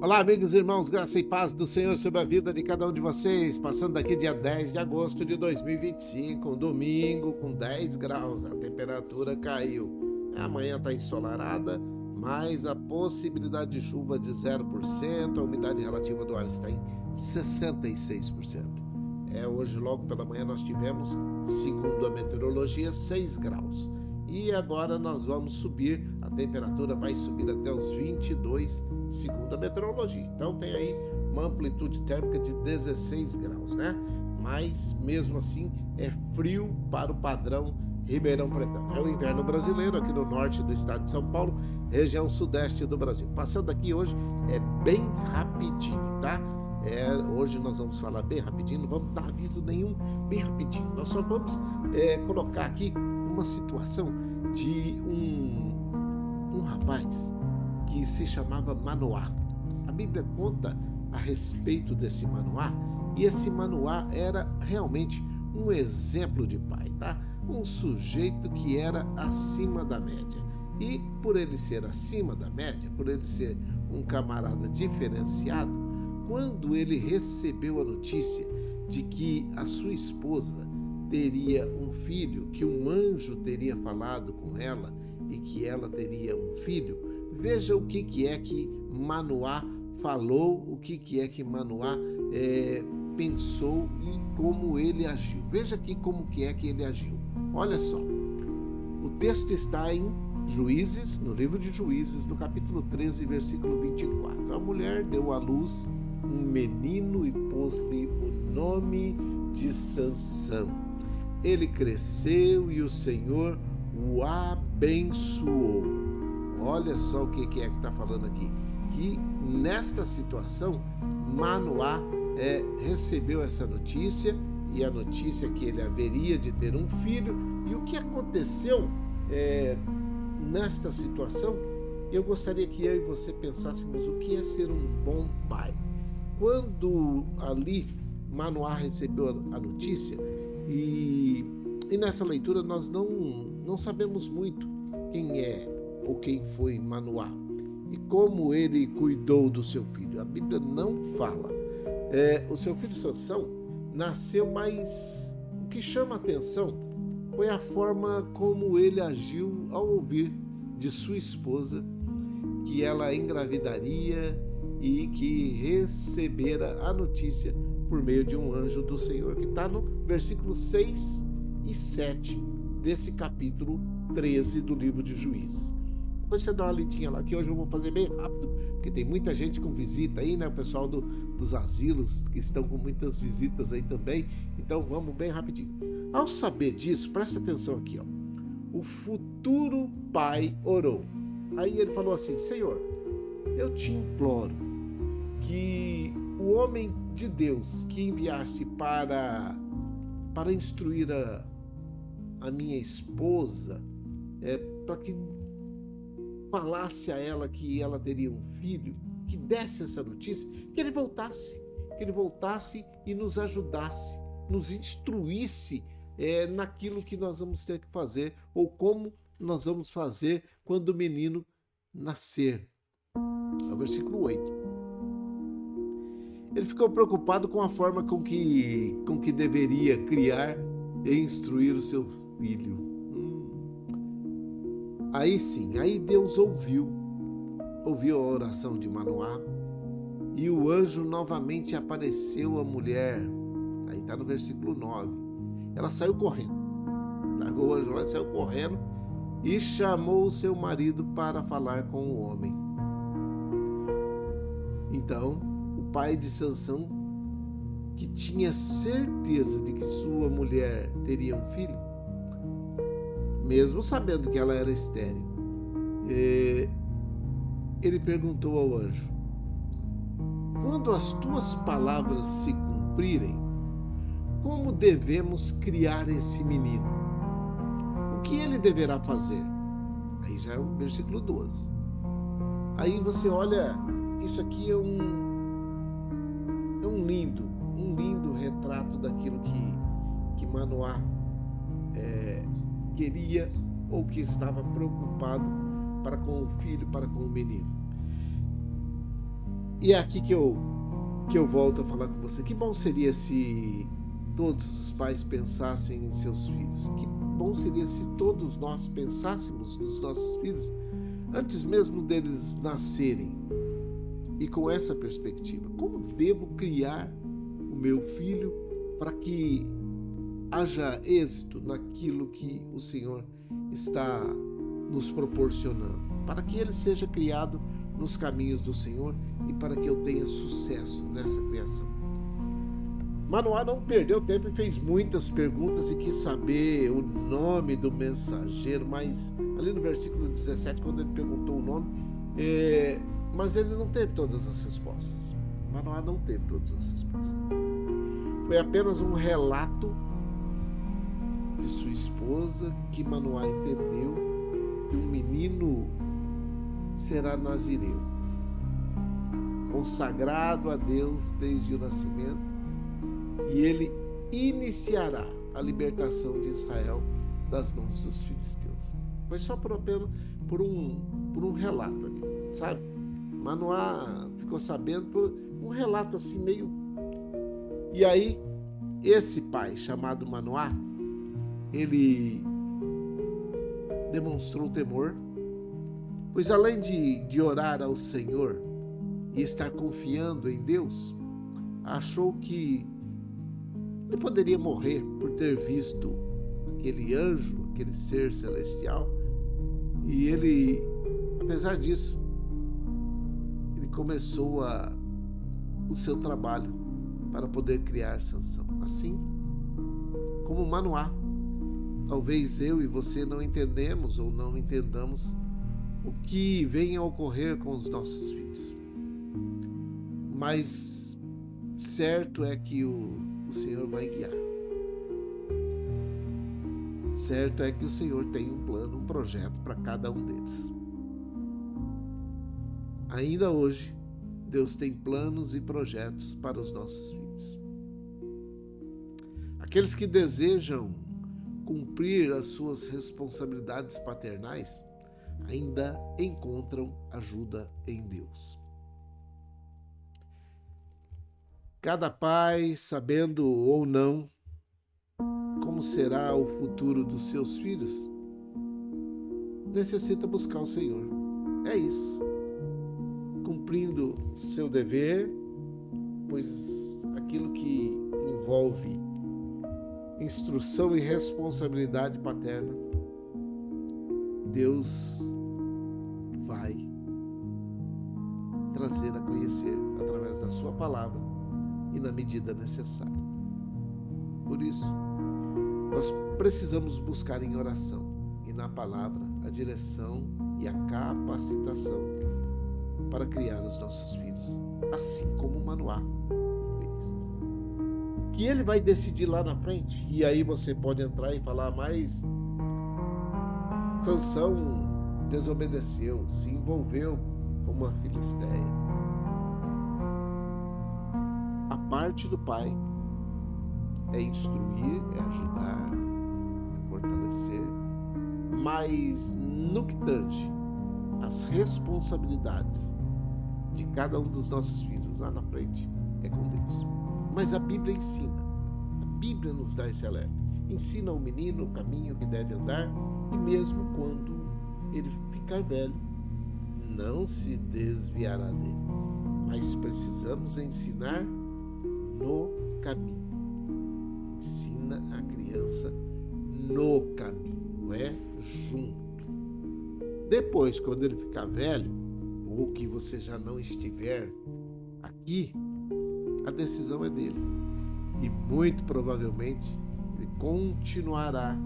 Olá, amigos e irmãos, graça e paz do Senhor sobre a vida de cada um de vocês. Passando daqui dia 10 de agosto de 2025, um domingo com 10 graus, a temperatura caiu. Amanhã está ensolarada, mas a possibilidade de chuva de 0%, a umidade relativa do ar está em 66%. Hoje logo pela manhã nós tivemos, segundo a meteorologia, 6 graus. E agora nós vamos subir, a temperatura vai subir até os 22, segundo a meteorologia. Então tem aí uma amplitude térmica de 16 graus, né? Mas mesmo assim é frio para o padrão Ribeirão Pretão. É o inverno brasileiro aqui no norte do estado de São Paulo, região sudeste do Brasil. Passando aqui hoje é bem rapidinho, tá? Hoje nós vamos falar bem rapidinho, não vamos dar aviso nenhum, bem rapidinho. Nós só vamos colocar aqui uma situação de um rapaz que se chamava Manoá. A Bíblia conta a respeito desse Manoá, e esse Manoá era realmente um exemplo de pai, tá? Um sujeito que era acima da média. E por ele ser acima da média, por ele ser um camarada diferenciado, quando ele recebeu a notícia de que a sua esposa teria um filho, que um anjo teria falado com ela e que ela teria um filho, veja o que é que Manoá falou, o que é que Manoá pensou e como ele agiu. Veja aqui como que é que ele agiu. Olha só, o texto está em Juízes, no livro de Juízes, no capítulo 13, versículo 24. A mulher deu à luz um menino e pôs-lhe o nome de Sansão. Ele cresceu e o Senhor o abençoou. Olha só o que é que está falando aqui. Que nesta situação, Manoá recebeu essa notícia, e a notícia que ele haveria de ter um filho. E o que aconteceu nesta situação? Eu gostaria que eu e você pensássemos o que é ser um bom pai. Quando ali Manoá recebeu a notícia, e nessa leitura nós não sabemos muito quem é ou quem foi Manoá e como ele cuidou do seu filho. A Bíblia não fala. O seu filho Sansão nasceu, mas o que chama a atenção foi a forma como ele agiu ao ouvir de sua esposa que ela engravidaria e que recebera a notícia por meio de um anjo do Senhor, que está no versículo 6 e 7 desse capítulo 13 do livro de Juízes. Depois você dá uma lidinha lá, que hoje eu vou fazer bem rápido, porque tem muita gente com visita aí, né? O pessoal dos asilos que estão com muitas visitas aí também. Então vamos bem rapidinho. Ao saber disso, presta atenção aqui, ó. O futuro pai orou. Aí ele falou assim: Senhor, eu te imploro que o homem de Deus que enviaste para instruir a minha esposa, para que falasse a ela que ela teria um filho, que desse essa notícia, que ele voltasse e nos ajudasse, nos instruísse naquilo que nós vamos ter que fazer, ou como nós vamos fazer quando o menino nascer. É o versículo 8. Ele ficou preocupado com a forma com que deveria criar e instruir o seu filho. Aí sim, aí Deus ouviu a oração de Manoá, e o anjo novamente apareceu à mulher. Aí está no versículo 9. Ela saiu correndo, largou o anjo lá e saiu correndo e chamou o seu marido para falar com o homem. Então, o pai de Sansão, que tinha certeza de que sua mulher teria um filho, mesmo sabendo que ela era estéril, ele perguntou ao anjo: quando as tuas palavras se cumprirem, como devemos criar esse menino? O que ele deverá fazer? Aí já é o versículo 12. Aí você olha, isso aqui é um lindo retrato daquilo que Manoá queria, ou que estava preocupado para com o filho, para com o menino. E é aqui que eu volto a falar com você. Que bom seria se todos os pais pensassem em seus filhos. Que bom seria se todos nós pensássemos nos nossos filhos antes mesmo deles nascerem. E com essa perspectiva, como devo criar o meu filho para que haja êxito naquilo que o Senhor está nos proporcionando, para que ele seja criado nos caminhos do Senhor e para que eu tenha sucesso nessa criação. Manoá não perdeu tempo e fez muitas perguntas e quis saber o nome do mensageiro, mas ali no versículo 17, quando ele perguntou o nome, mas ele não teve todas as respostas. Manoá não teve todas as respostas. Foi apenas um relato de sua esposa que Manoá entendeu que um menino será nazireu, consagrado a Deus desde o nascimento, e ele iniciará a libertação de Israel das mãos dos filisteus. Foi só por um relato ali, sabe? Manoá ficou sabendo por um relato assim meio... E aí, esse pai chamado Manoá, ele demonstrou temor, pois além de orar ao Senhor e estar confiando em Deus, achou que ele poderia morrer por ter visto aquele anjo, aquele ser celestial, e ele, apesar disso, ele começou o seu trabalho para poder criar Sansão. Assim como Manoá, talvez eu e você não entendemos ou não entendamos o que vem a ocorrer com os nossos filhos. Mas certo é que o Senhor vai guiar. Certo é que o Senhor tem um plano, um projeto para cada um deles. Ainda hoje, Deus tem planos e projetos para os nossos filhos. Aqueles que desejam cumprir as suas responsabilidades paternais ainda encontram ajuda em Deus. Cada pai, sabendo ou não como será o futuro dos seus filhos, necessita buscar o Senhor. É isso. Cumprindo seu dever, pois aquilo que envolve instrução e responsabilidade paterna, Deus vai trazer a conhecer através da sua palavra e na medida necessária. Por isso, nós precisamos buscar em oração e na palavra a direção e a capacitação para criar os nossos filhos, assim como Manoá fez. Que ele vai decidir lá na frente, e aí você pode entrar e falar, mas Sansão desobedeceu, se envolveu com uma filisteia. A parte do pai é instruir, é ajudar, é fortalecer, mas no que tange as responsabilidades de cada um dos nossos filhos lá na frente, é com Deus. Mas a Bíblia ensina, a Bíblia nos dá esse alerta. Ensina ao menino o caminho que deve andar e mesmo quando ele ficar velho, não se desviará dele. Mas precisamos ensinar no caminho. Ensina a criança no caminho, junto. Depois, quando ele ficar velho, ou que você já não estiver aqui, a decisão é dele. E muito provavelmente ele continuará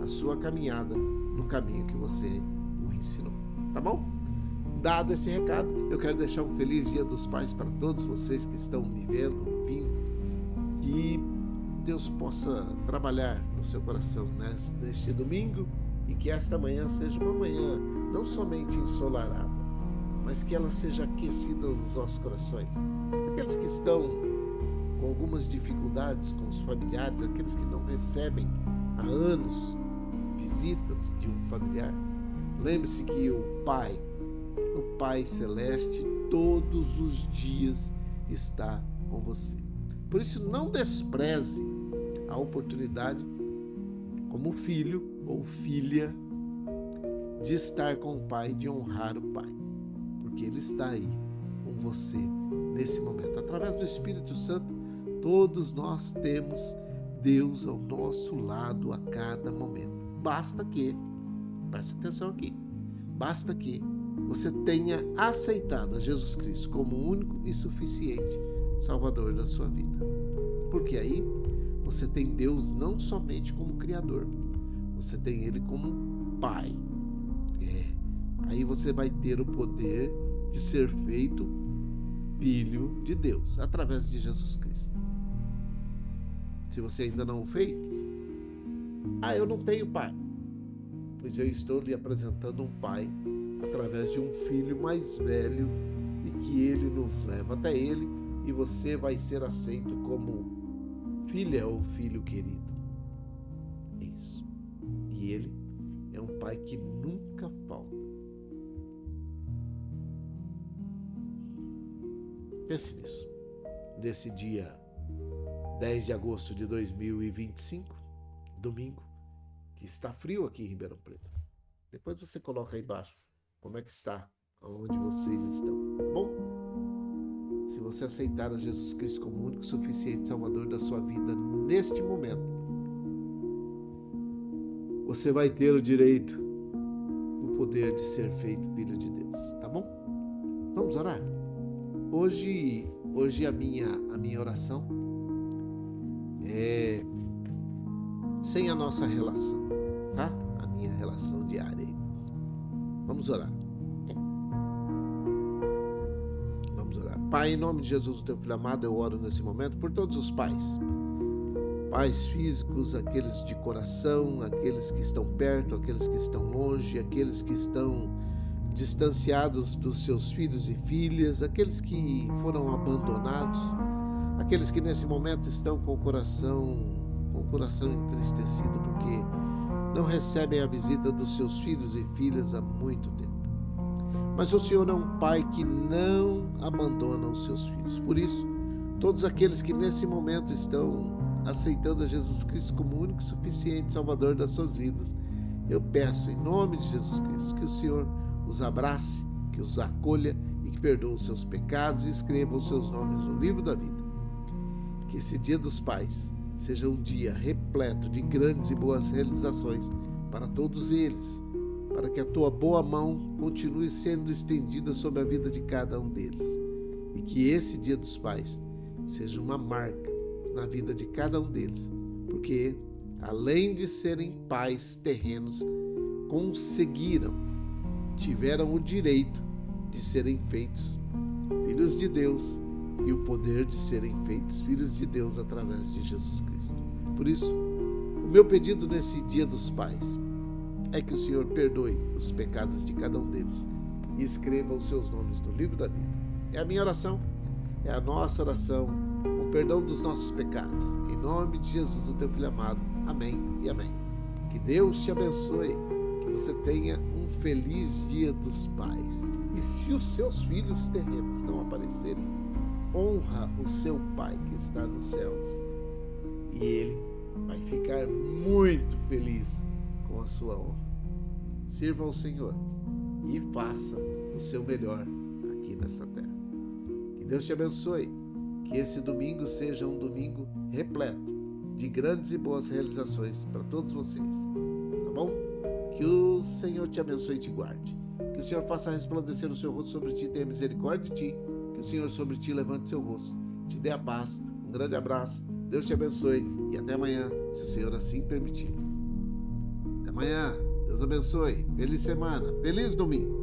a sua caminhada no caminho que você o ensinou. Tá bom? Dado esse recado, eu quero deixar um feliz Dia dos Pais para todos vocês que estão me vendo, ouvindo. Que Deus possa trabalhar no seu coração neste domingo e que esta manhã seja uma manhã não somente ensolarada, mas que ela seja aquecida nos nossos corações. Aqueles que estão com algumas dificuldades com os familiares, aqueles que não recebem há anos visitas de um familiar, lembre-se que o Pai Celeste, todos os dias está com você. Por isso, não despreze a oportunidade, como filho ou filha, de estar com o Pai, de honrar o Pai, porque Ele está aí com você nesse momento. Através do Espírito Santo, todos nós temos Deus ao nosso lado a cada momento. Basta que, preste atenção aqui, basta que você tenha aceitado a Jesus Cristo como o único e suficiente Salvador da sua vida. Porque aí você tem Deus não somente como Criador, você tem Ele como Pai. Aí você vai ter o poder de ser feito filho de Deus, através de Jesus Cristo. Se você ainda não o fez, eu não tenho pai. Pois eu estou lhe apresentando um pai através de um filho mais velho e que ele nos leva até ele e você vai ser aceito como filha ou filho querido. Isso. E ele é um pai que nunca falta. Pense nisso. Nesse dia 10 de agosto de 2025, domingo, que está frio aqui em Ribeirão Preto. Depois você coloca aí embaixo como é que está, onde vocês estão, tá bom? Se você aceitar a Jesus Cristo como o único e suficiente Salvador da sua vida neste momento, você vai ter o direito, o poder de ser feito filho de Deus, tá bom? Vamos orar? Hoje a minha oração é sem a nossa relação, tá? A minha relação diária. Vamos orar. Vamos orar. Pai, em nome de Jesus, o teu filho amado, eu oro nesse momento por todos os pais. Pais físicos, aqueles de coração, aqueles que estão perto, aqueles que estão longe, aqueles que estão distanciados dos seus filhos e filhas, aqueles que foram abandonados, aqueles que nesse momento estão com o coração entristecido porque não recebem a visita dos seus filhos e filhas há muito tempo. Mas o Senhor é um pai que não abandona os seus filhos. Por isso, todos aqueles que nesse momento estão aceitando a Jesus Cristo como o único e suficiente Salvador das suas vidas, eu peço em nome de Jesus Cristo que o Senhor os abrace, que os acolha e que perdoe os seus pecados e escreva os seus nomes no livro da vida. Que esse Dia dos Pais seja um dia repleto de grandes e boas realizações para todos eles, para que a tua boa mão continue sendo estendida sobre a vida de cada um deles e que esse Dia dos Pais seja uma marca na vida de cada um deles, porque além de serem pais terrenos, tiveram o direito de serem feitos filhos de Deus e o poder de serem feitos filhos de Deus através de Jesus Cristo. Por isso, o meu pedido nesse Dia dos Pais é que o Senhor perdoe os pecados de cada um deles e escreva os seus nomes no livro da vida. É a minha oração, é a nossa oração, o perdão dos nossos pecados. Em nome de Jesus, o teu filho amado. Amém e amém. Que Deus te abençoe, que você tenha um feliz Dia dos Pais. E se os seus filhos terrenos não aparecerem, honra o seu Pai que está nos céus. E Ele vai ficar muito feliz com a sua honra. Sirva ao Senhor e faça o seu melhor aqui nessa terra. Que Deus te abençoe. Que esse domingo seja um domingo repleto de grandes e boas realizações para todos vocês. Tá bom? Que o Senhor te abençoe e te guarde. Que o Senhor faça resplandecer o seu rosto sobre ti e tenha misericórdia de ti. Que o Senhor sobre ti levante seu rosto, te dê a paz. Um grande abraço. Deus te abençoe e até amanhã, se o Senhor assim permitir. Até amanhã. Deus abençoe. Feliz semana. Feliz domingo.